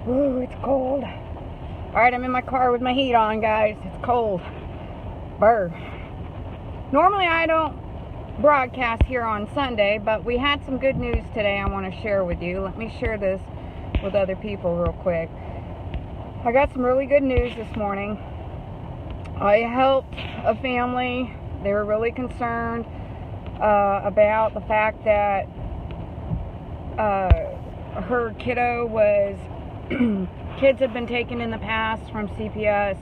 Ooh, it's cold. Alright, I'm in my car with my heat on, guys. It's cold. Brr. Normally I don't broadcast here on Sunday, but we had some good news today I want to share with you. Let me share this with other people real quick. I got some really good news this morning. I helped a family. They were really concerned about the fact that her kiddo was kids had been taken in the past from CPS,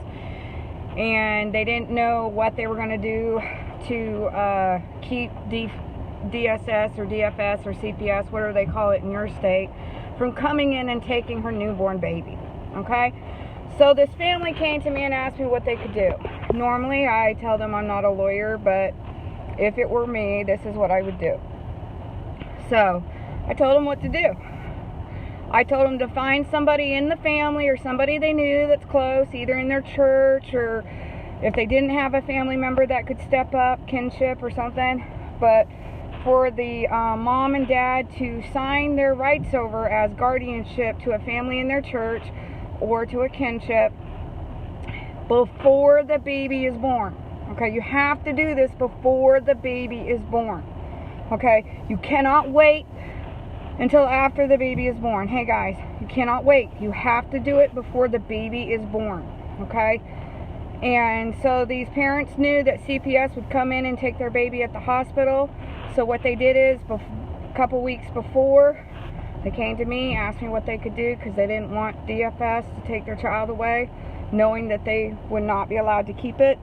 and they didn't know what they were going to do to keep DSS or DFS or CPS, whatever they call it in your state, from coming in and taking her newborn baby. Okay? So this family came to me and asked me what they could do. Normally I tell them I'm not a lawyer, but if it were me, this is what I would do. So I told them what to do. I told them to find somebody in the family or somebody they knew that's close, either in their church or if they didn't have a family member that could step up, kinship or something. But for the mom and dad to sign their rights over as guardianship to a family in their church or to a kinship before the baby is born. Okay, you have to do this before the baby is born. Okay, you cannot wait until after the baby is born. Hey guys, you cannot wait. You have to do it before the baby is born. Okay? And so these parents knew that CPS would come in and take their baby at the hospital. So what they did is, a couple weeks before, they came to me, asked me what they could do because they didn't want DFS to take their child away, knowing that they would not be allowed to keep it.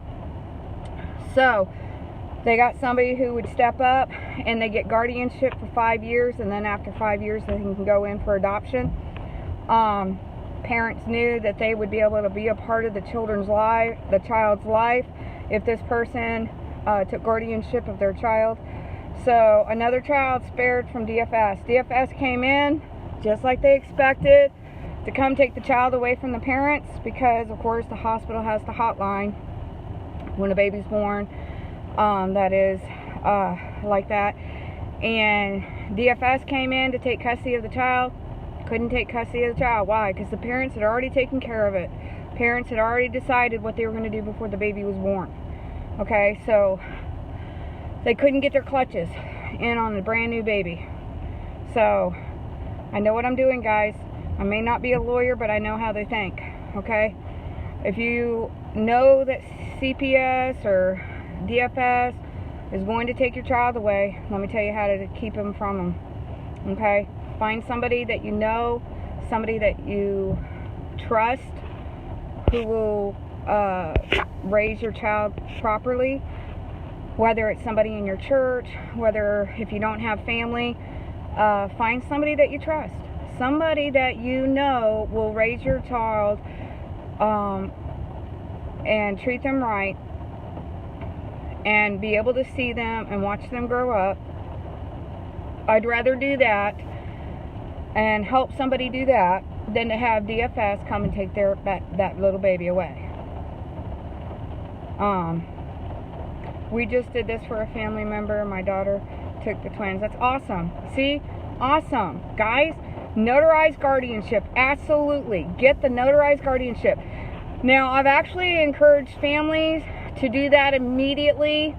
So they got somebody who would step up, and they get guardianship for 5 years, and then after 5 years they can go in for adoption. Parents knew that they would be able to be a part of the child's life if this person took guardianship of their child. So another child spared from DFS. DFS came in just like they expected to come take the child away from the parents, because of course the hospital has the hotline when a baby's born. That is like that. And DFS came in to take custody of the child. Couldn't take custody of the child. Why? Because the parents had already taken care of it. Parents had already decided what they were going to do before the baby was born. Okay, so they couldn't get their clutches in on the brand new baby. So I know what I'm doing, guys. I may not be a lawyer, but I know how they think. Okay, if you know that CPS or DFS is going to take your child away, let me tell you how to keep them from them. Okay, find somebody that you know, somebody that you trust, who will raise your child properly, whether it's somebody in your church, whether if you don't have family, find somebody that you trust, somebody that you know will raise your child and treat them right, and be able to see them and watch them grow up. I'd rather do that and help somebody do that than to have DFS come and take that little baby away. We just did this for a family member. My daughter took the twins. That's awesome. See? Awesome. Guys, notarized guardianship. Absolutely. Get the notarized guardianship. Now, I've actually encouraged families to do that immediately.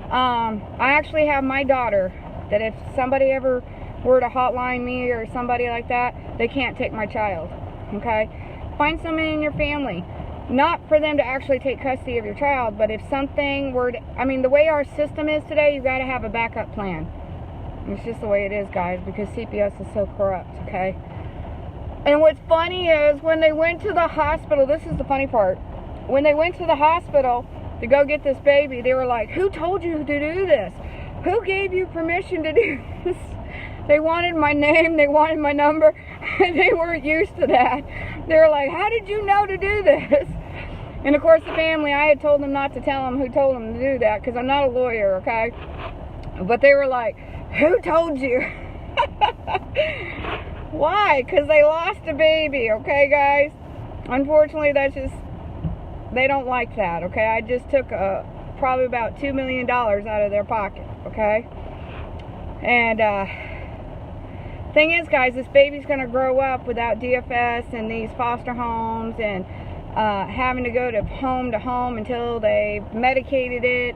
I actually have my daughter that if somebody ever were to hotline me or somebody like that, they can't take my child. Okay? Find somebody in your family. Not for them to actually take custody of your child, but if something were to, I mean, the way our system is today, you've got to have a backup plan. It's just the way it is, guys, because CPS is so corrupt, okay? And what's funny is when they went to the hospital, this is the funny part, when they went to the hospital to go get this baby, they were like, who told you to do this? Who gave you permission to do this? They wanted my name, they wanted my number, and they weren't used to that. They were like, how did you know to do this? And of course the family, I had told them not to tell them who told them to do that, because I'm not a lawyer, okay? But they were like, who told you? Why? Because they lost a baby, okay, guys? Unfortunately, that's just, they don't like that, okay? I just took probably about $2 million out of their pocket, okay? And Thing is, guys, this baby's going to grow up without DFS and these foster homes and having to go to home until they medicated it,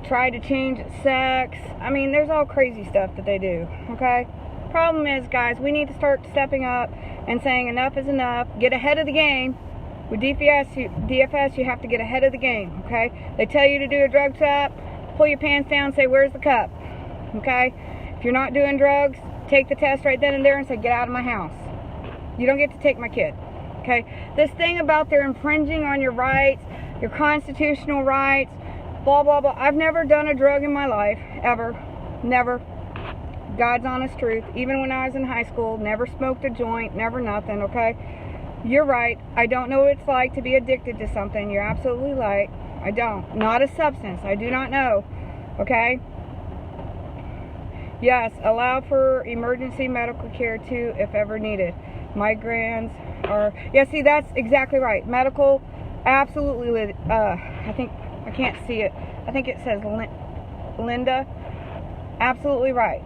tried to change its sex. I mean, there's all crazy stuff that they do, okay? Problem is, guys, we need to start stepping up and saying enough is enough. Get ahead of the game. With DFS, you have to get ahead of the game, okay? They tell you to do a drug stop, pull your pants down, say, where's the cup, okay? If you're not doing drugs, take the test right then and there and say, get out of my house. You don't get to take my kid, okay? This thing about they're infringing on your rights, your constitutional rights, blah, blah, blah. I've never done a drug in my life, ever. Never. God's honest truth. Even when I was in high school, never smoked a joint, never nothing, okay? You're right. I don't know what it's like to be addicted to something. You're absolutely right. I don't. Not a substance. I do not know, okay? Yes, allow for emergency medical care too if ever needed. Migraines are... Yeah, see, that's exactly right. Medical, absolutely. I think... I can't see it. I think it says Linda. Absolutely right.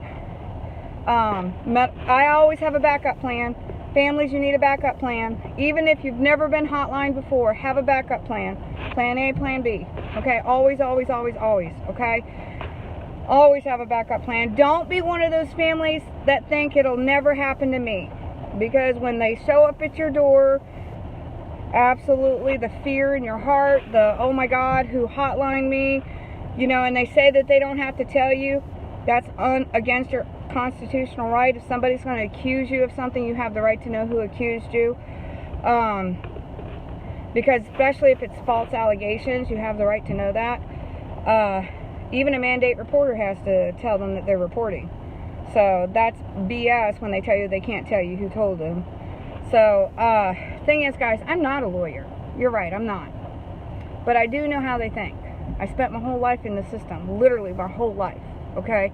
I always have a backup plan. Families, you need a backup plan. Even if you've never been hotlined before, have a backup plan. Plan A, plan B. Okay? Always, always, always, always. Okay? Always have a backup plan. Don't be one of those families that think it'll never happen to me. Because when they show up at your door, absolutely the fear in your heart, the, oh my God, who hotlined me, you know, and they say that they don't have to tell you, that's against your constitutional right. If somebody's going to accuse you of something, you have the right to know who accused you. Because especially if it's false allegations, you have the right to know that. Even a mandate reporter has to tell them that they're reporting. So that's BS when they tell you they can't tell you who told them. So, thing is, guys, I'm not a lawyer. You're right, I'm not. But I do know how they think. I spent my whole life in the system. Literally my whole life. Okay?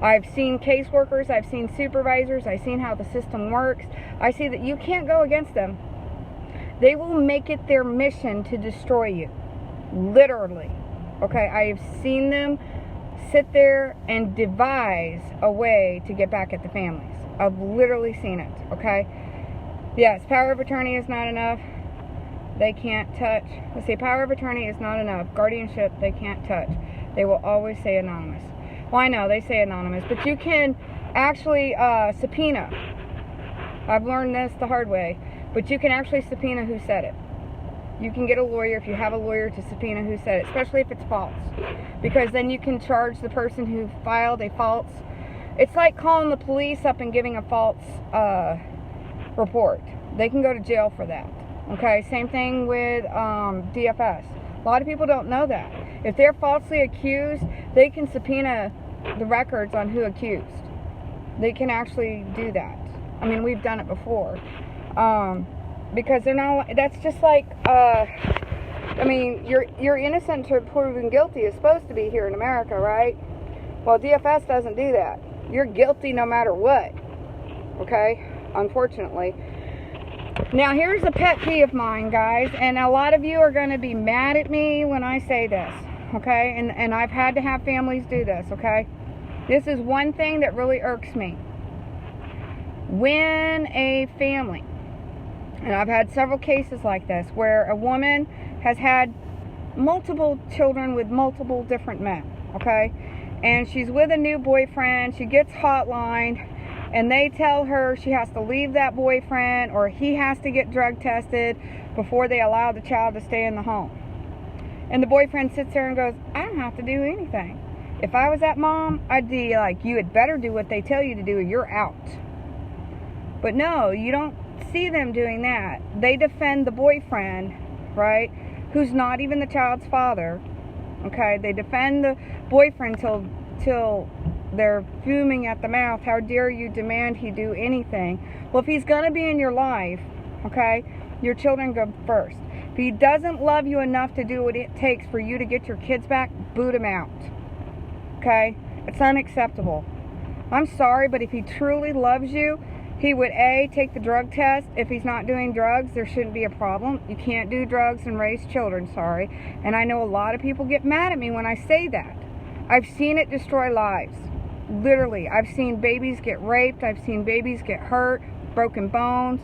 I've seen caseworkers. I've seen supervisors. I've seen how the system works. I see that you can't go against them. They will make it their mission to destroy you. Literally. Okay? I have seen them sit there and devise a way to get back at the families. I've literally seen it. Okay? Yes, power of attorney is not enough. They can't touch. Let's see, power of attorney is not enough. Guardianship, they can't touch. They will always say anonymous. Well, I know, they say anonymous. But you can actually subpoena. I've learned this the hard way. But you can actually subpoena who said it. You can get a lawyer, if you have a lawyer, to subpoena who said it. Especially if it's false. Because then you can charge the person who filed a false... It's like calling the police up and giving a false... report. They can go to jail for that. Okay, same thing with DFS. A lot of people don't know that. If they're falsely accused, they can subpoena the records on who accused. They can actually do that. I mean, we've done it before. Because they're not, that's just like, I mean, you're innocent to proven guilty is supposed to be here in America, right? Well, DFS doesn't do that. You're guilty no matter what. Okay? Unfortunately. Now, here's a pet peeve of mine, guys, and a lot of you are going to be mad at me when I say this, okay? And I've had to have families do this, okay? This is one thing that really irks me. When a family, and I've had several cases like this, where a woman has had multiple children with multiple different men, okay? And she's with a new boyfriend, she gets hotlined, and they tell her she has to leave that boyfriend or he has to get drug tested before they allow the child to stay in the home. And the boyfriend sits there and goes, I don't have to do anything. If I was that mom, I'd be like, you had better do what they tell you to do or you're out. But no, you don't see them doing that. They defend the boyfriend, right, who's not even the child's father. Okay, they defend the boyfriend till they're fuming at the mouth. How dare you demand he do anything? Well, if he's going to be in your life, okay, your children go first. If he doesn't love you enough to do what it takes for you to get your kids back, boot him out. Okay? It's unacceptable. I'm sorry, but if he truly loves you, he would A, take the drug test. If he's not doing drugs, there shouldn't be a problem. You can't do drugs and raise children, sorry. And I know a lot of people get mad at me when I say that. I've seen it destroy lives. Literally, I've seen babies get raped. I've seen babies get hurt, broken bones.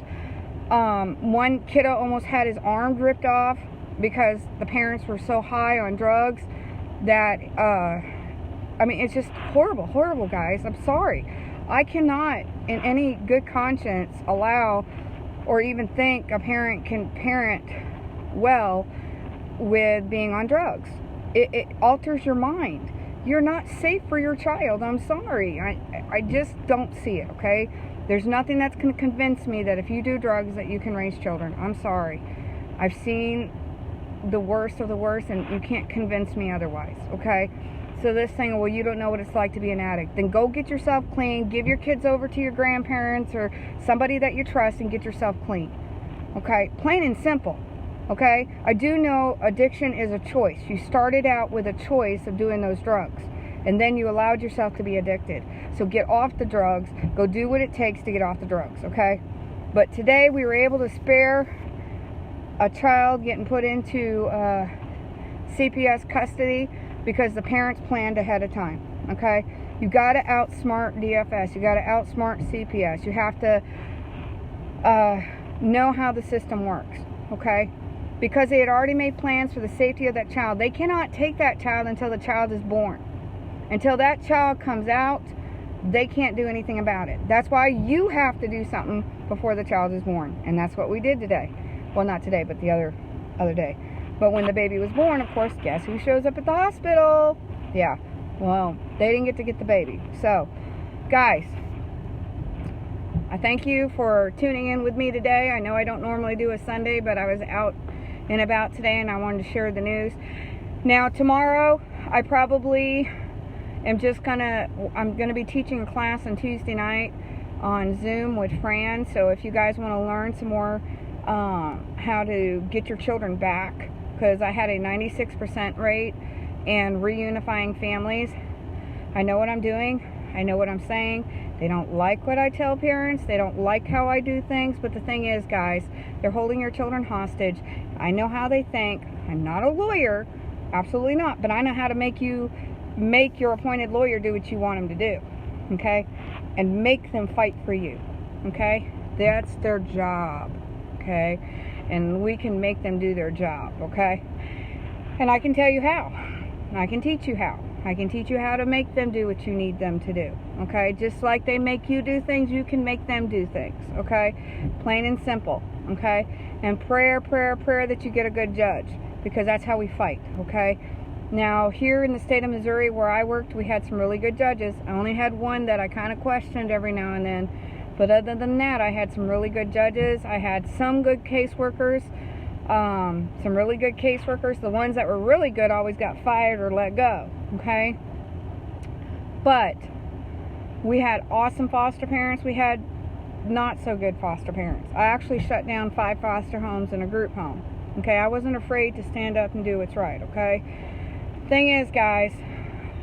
One kiddo almost had his arm ripped off because the parents were so high on drugs that, I mean, it's just horrible, horrible, guys. I'm sorry. I cannot, in any good conscience, allow or even think a parent can parent well with being on drugs. It alters your mind. You're not safe for your child. I'm sorry. I just don't see it, okay? There's nothing that's going to convince me that if you do drugs that you can raise children. I'm sorry. I've seen the worst of the worst, and you can't convince me otherwise, okay? So this thing, well, you don't know what it's like to be an addict. Then go get yourself clean. Give your kids over to your grandparents or somebody that you trust and get yourself clean, okay? Plain and simple. Okay, I do know addiction is a choice. You started out with a choice of doing those drugs, and then you allowed yourself to be addicted. So get off the drugs. Go do what it takes to get off the drugs, okay? But today we were able to spare a child getting put into CPS custody because the parents planned ahead of time, okay? You got to outsmart DFS. You got to outsmart CPS. You have to know how the system works, okay? Because they had already made plans for the safety of that child. They cannot take that child until the child is born. Until that child comes out, they can't do anything about it. That's why you have to do something before the child is born. And that's what we did today. Well, not today, but the other day. But when the baby was born, of course, guess who shows up at the hospital? Yeah, well, they didn't get the baby. So, guys, I thank you for tuning in with me today. I know I don't normally do a Sunday, but I was out and about today and I wanted to share the news. Now tomorrow I probably am I'm gonna be teaching a class on Tuesday night on Zoom with Fran. So if you guys want to learn some more how to get your children back, because I had a 96% rate in reunifying families. I know what I'm doing. I know what I'm saying. They don't like what I tell parents. They don't like how I do things. But the thing is, guys, they're holding your children hostage. I know how they think. I'm not a lawyer. Absolutely not. But I know how to make your appointed lawyer do what you want him to do. Okay? And make them fight for you. Okay? That's their job. Okay? And we can make them do their job. Okay? And I can tell you how. I can teach you how. I can teach you how to make them do what you need them to do, okay? Just like they make you do things, you can make them do things, okay? Plain and simple, okay? And prayer that you get a good judge, because that's how we fight, okay? Now, here in the state of Missouri where I worked, we had some really good judges. I only had one that I kind of questioned every now and then, but other than that, I had some really good judges. I had some good caseworkers. Some really good caseworkers. The ones that were really good always got fired or let go, okay? But we had awesome foster parents. We had not so good foster parents. I actually shut down 5 foster homes and a group home, okay? I wasn't afraid to stand up and do what's right, okay? Thing is, guys,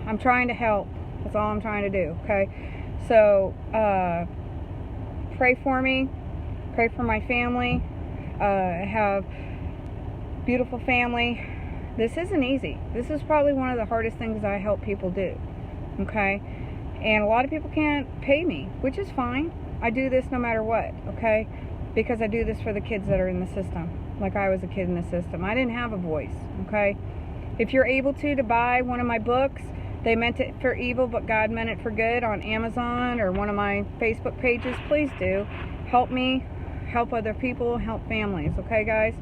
I'm trying to help. That's all I'm trying to do, okay? So, pray for me. Pray for my family. I have beautiful family. This isn't easy. This is probably one of the hardest things I help people do, okay? And a lot of people can't pay me, which is fine. I do this no matter what, okay? Because I do this for the kids that are in the system, like I was a kid in the system. I didn't have a voice, okay? If you're able to buy one of my books, They Meant It for Evil, but God Meant It for Good, on Amazon or one of my Facebook pages, please do. Help me, help other people, help families, okay, guys?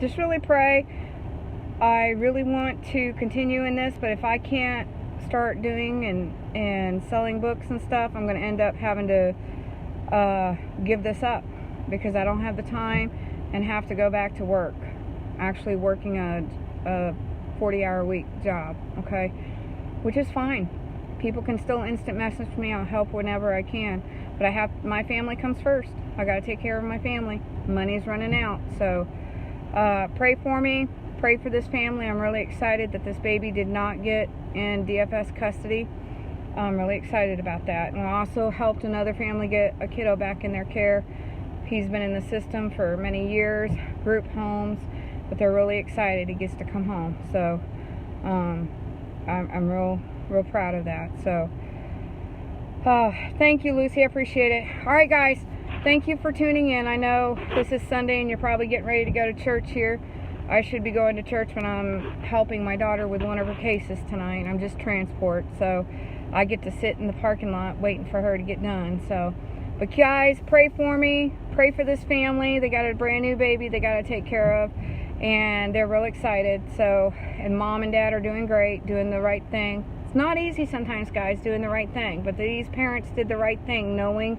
Just really pray. I really want to continue in this, but if I can't start doing and selling books and stuff, I'm going to end up having to give this up because I don't have the time and have to go back to work, actually working a 40-hour week job, okay, which is fine. People can still instant message me. I'll help whenever I can, but my family comes first. I got to take care of my family. Money's running out, so pray for me. Pray for this family. I'm really excited that this baby did not get in DFS custody. I'm really excited about that. And I also helped another family get a kiddo back in their care. He's been in the system for many years, group homes, but they're really excited he gets to come home. So I'm real real proud of that. So thank you, Lucy. I appreciate it. All right, guys. Thank you for tuning in. I know this is Sunday and you're probably getting ready to go to church here. I should be going to church when I'm helping my daughter with one of her cases tonight. I'm just transport, so I get to sit in the parking lot waiting for her to get done. So, but guys, pray for me. Pray for this family. They got a brand new baby they got to take care of, and they're real excited. So, and mom and dad are doing great, doing the right thing. It's not easy sometimes, guys, doing the right thing, but these parents did the right thing knowing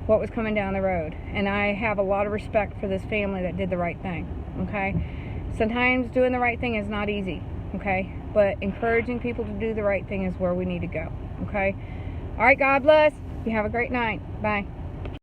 what was coming down the road. And I have a lot of respect for this family that did the right thing, okay? Sometimes doing the right thing is not easy, okay? But encouraging people to do the right thing is where we need to go, okay? All right, God bless. You have a great night. Bye.